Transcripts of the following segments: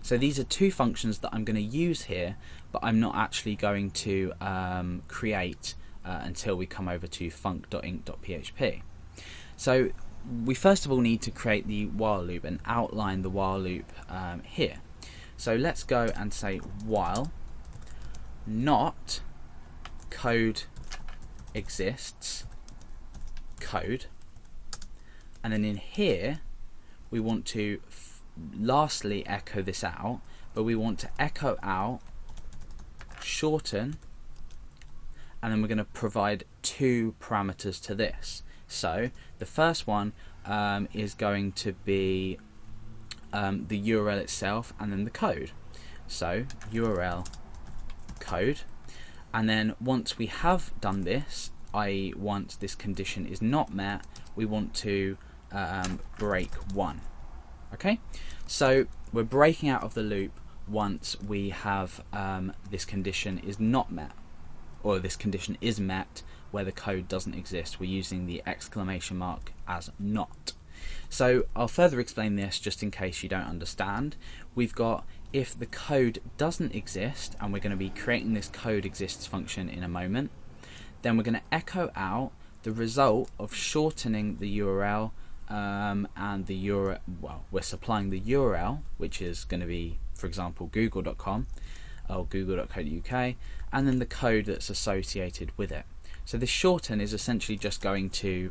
So these are two functions that I'm going to use here, but I'm not actually going to create until we come over to func.inc.php. So we first of all need to create the while loop and outline the while loop here. So let's go and say while not code exists code, and then in here we want to lastly echo this out, but we want to echo out shorten, and then we're going to provide two parameters to this. So the first one is going to be the URL itself and then the code. So URL code, and then once we have done this, i.e. once this condition is not met, we want to break one. Okay, so we're breaking out of the loop once we have this condition is not met, or this condition is met where the code doesn't exist. We're using the exclamation mark as not. So I'll further explain this just in case you don't understand. We've got if the code doesn't exist, and we're going to be creating this code exists function in a moment, then we're going to echo out the result of shortening the URL and the URL, well, we're supplying the URL, which is going to be, for example, google.com or google.co.uk, and then the code that's associated with it. So this shorten is essentially just going to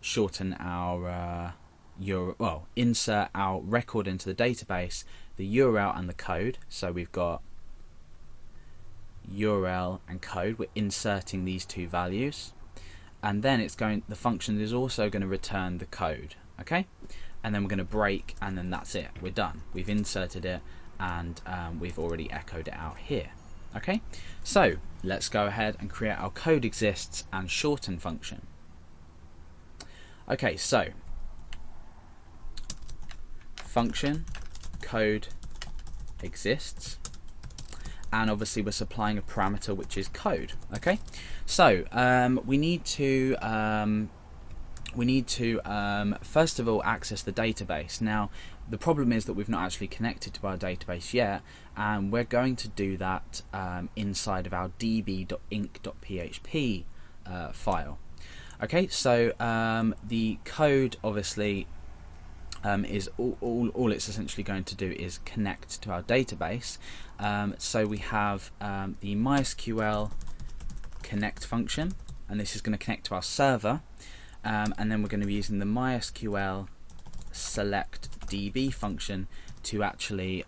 shorten our insert our record into the database, the URL and the code. So we've got URL and code, we're inserting these two values, and then the function is also going to return the code. Okay, and then we're going to break, and then that's it, we're done. We've inserted it, and we've already echoed it out here. Okay, so let's go ahead and create our code exists and shorten function. Okay, so function code exists, and obviously we're supplying a parameter which is code. Okay, so we need to first of all access the database. Now the problem is that we've not actually connected to our database yet, and we're going to do that inside of our db.inc.php file. Okay, so the code obviously is all it's essentially going to do is connect to our database. So we have the MySQL connect function, and this is going to connect to our server, and then we're going to be using the MySQL select DB function to actually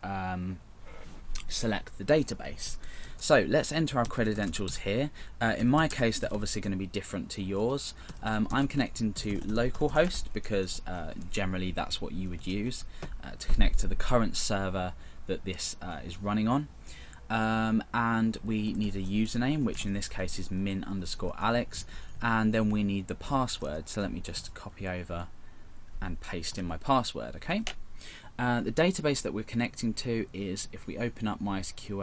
select the database. So let's enter our credentials here. In my case, they're obviously going to be different to yours. I'm connecting to localhost because generally that's what you would use to connect to the current server that this is running on. And we need a username, which in this case is min_Alex, and then we need the password. So let me just copy over and paste in my password. Okay. The database that we're connecting to is, if we open up PHP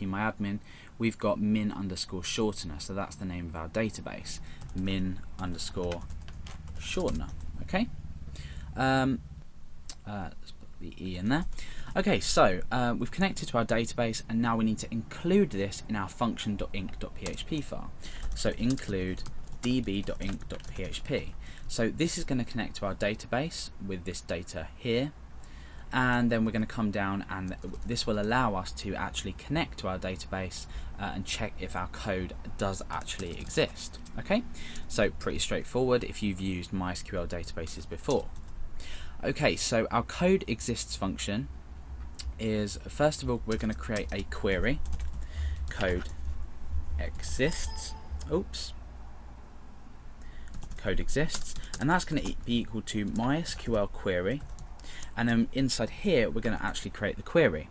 MyAdmin, we've got min_Shortener, so that's the name of our database, min_Shortener. Okay, let's put the E in there. Okay, so we've connected to our database, and now we need to include this in our function.inc.php file. So include db.inc.php. So this is going to connect to our database with this data here, and then we're going to come down, and this will allow us to actually connect to our database and check if our code does actually exist. Okay, so pretty straightforward if you've used MySQL databases before. Okay, so our code exists function is, first of all, we're going to create a query, code exists, code exists, and that's going to be equal to MySQL query, and then inside here we're going to actually create the query.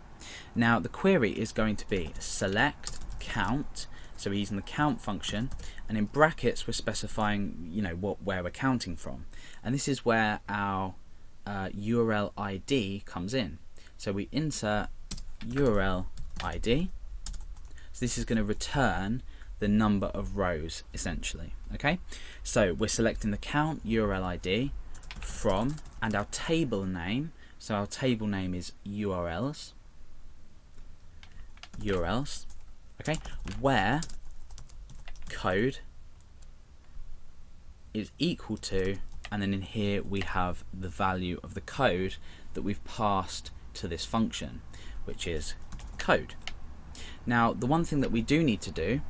Now the query is going to be select count, so we're using the count function, and in brackets we're specifying, you know, where we're counting from, and this is where our URL ID comes in. So we insert URL ID, so this is going to return the number of rows essentially. Okay, so we're selecting the count URL ID from, and our table name. So our table name is URLs. Okay, where code is equal to, and then in here we have the value of the code that we've passed to this function, which is code. Now the one thing that we do need to do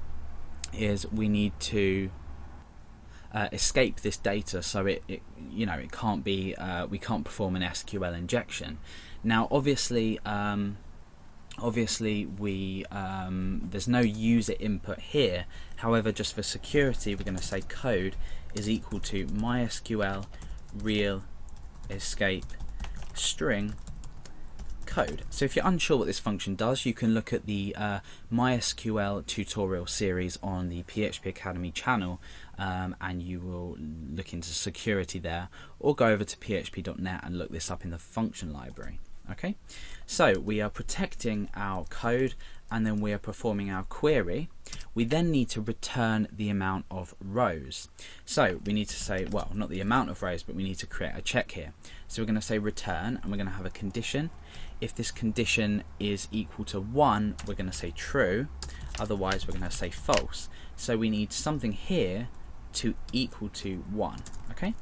is we need to escape this data, so it can't be, we can't perform an SQL injection. Now obviously we there's no user input here. However, just for security, we're going to say code is equal to MySQL real escape string code. So if you're unsure what this function does, you can look at the MySQL tutorial series on the PHP Academy channel, and you will look into security there, or go over to php.net and look this up in the function library. Okay, so we are protecting our code, and then we are performing our query. We then need to return the amount of rows. So we need to say, well, not the amount of rows, but we need to create a check here. So we're going to say return, and we're going to have a condition. If this condition is equal to 1, we're going to say true. Otherwise, we're going to say false. So we need something here to equal to 1. Okay.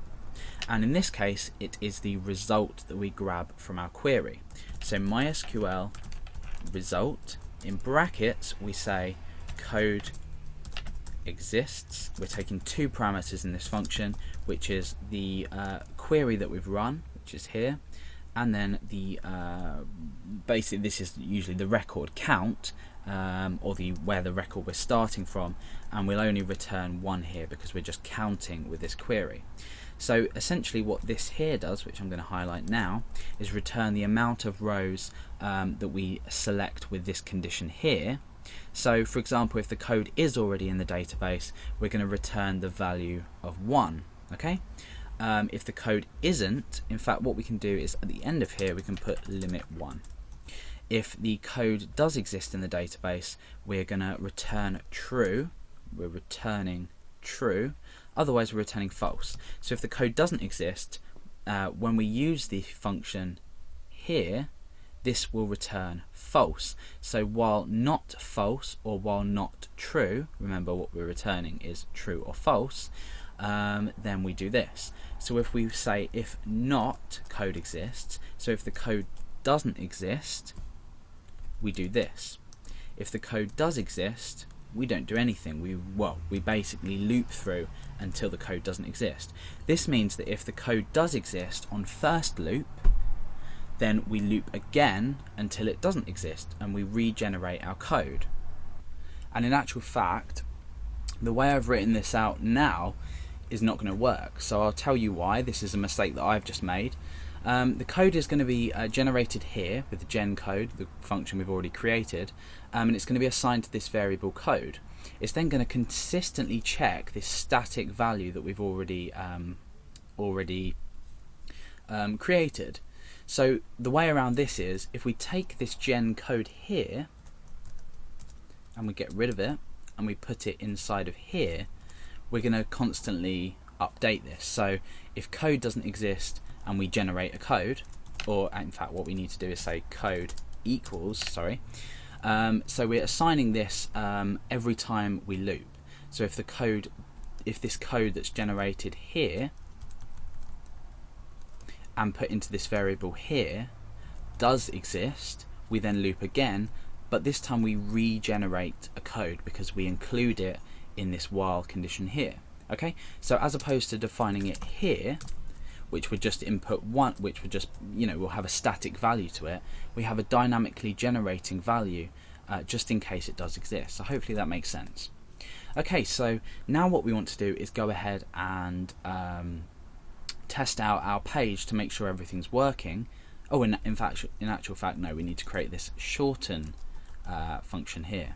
And in this case, it is the result that we grab from our query. So MySQL result, in brackets we say code exists. We're taking two parameters in this function, which is the query that we've run, which is here, and then the basically this is usually the record count, or where the record we're starting from, and we'll only return 1 here because we're just counting with this query. So essentially what this here does, which I'm going to highlight now, is return the amount of rows that we select with this condition here. So for example, if the code is already in the database, we're going to return the value of 1. Okay. If the code isn't, in fact what we can do is at the end of here we can put limit 1. If the code does exist in the database, we're going to return true. We're returning true. Otherwise we're returning false. So if the code doesn't exist, when we use the function here, this will return false. So while not false or while not true, remember what we're returning is true or false, then we do this. So if we say if not code exists, so if the code doesn't exist, we do this. If the code does exist, we don't do anything. We basically loop through until the code doesn't exist. This means that if the code does exist on first loop, then we loop again until it doesn't exist, and we regenerate our code. And in actual fact, the way I've written this out now is not going to work. So I'll tell you why. This is a mistake that I've just made. The code is going to be generated here with the gen code, the function we've already created, and it's going to be assigned to this variable code. It's then going to consistently check this static value that we've already created. So the way around this is, if we take this gen code here and we get rid of it and we put it inside of here, we're going to constantly update this. So if code doesn't exist and we generate a code, or in fact what we need to do is say code equals, so we're assigning this every time we loop. So if this code that's generated here and put into this variable here does exist, we then loop again, but this time we regenerate a code because we include it in this while condition here. Okay, so as opposed to defining it here, which would just input 1, which would just, will have a static value to it, we have a dynamically generating value just in case it does exist. So hopefully that makes sense. Okay, so now what we want to do is go ahead and test out our page to make sure everything's working. Oh, in actual fact, no, we need to create this shorten function here.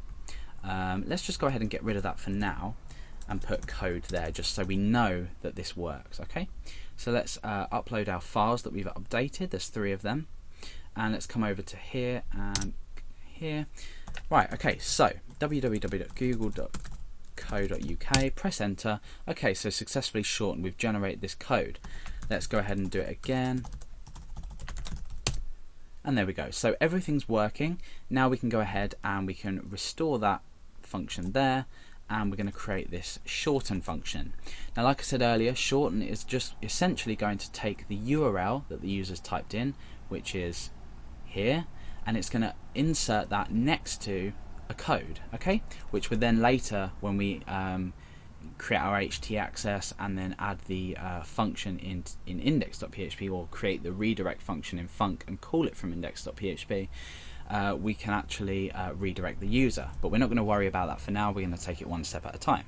Let's just go ahead and get rid of that for now and put code there just so we know that this works. Okay, so let's upload our files that we've updated. There's 3 of them, and let's come over to here and here. Right, okay, so www.google.com co.uk, press enter. Okay, so successfully shortened, we've generated this code. Let's go ahead and do it again. And there we go. So everything's working. Now we can go ahead and we can restore that function there, and we're going to create this shorten function. Now, like I said earlier, shorten is just essentially going to take the URL that the user's typed in, which is here, and it's going to insert that next to a code, okay, which would then later, when we create our htaccess and then add the function in index.php, or create the redirect function in func and call it from index.php, we can actually redirect the user. But we're not going to worry about that for now. We're going to take it one step at a time.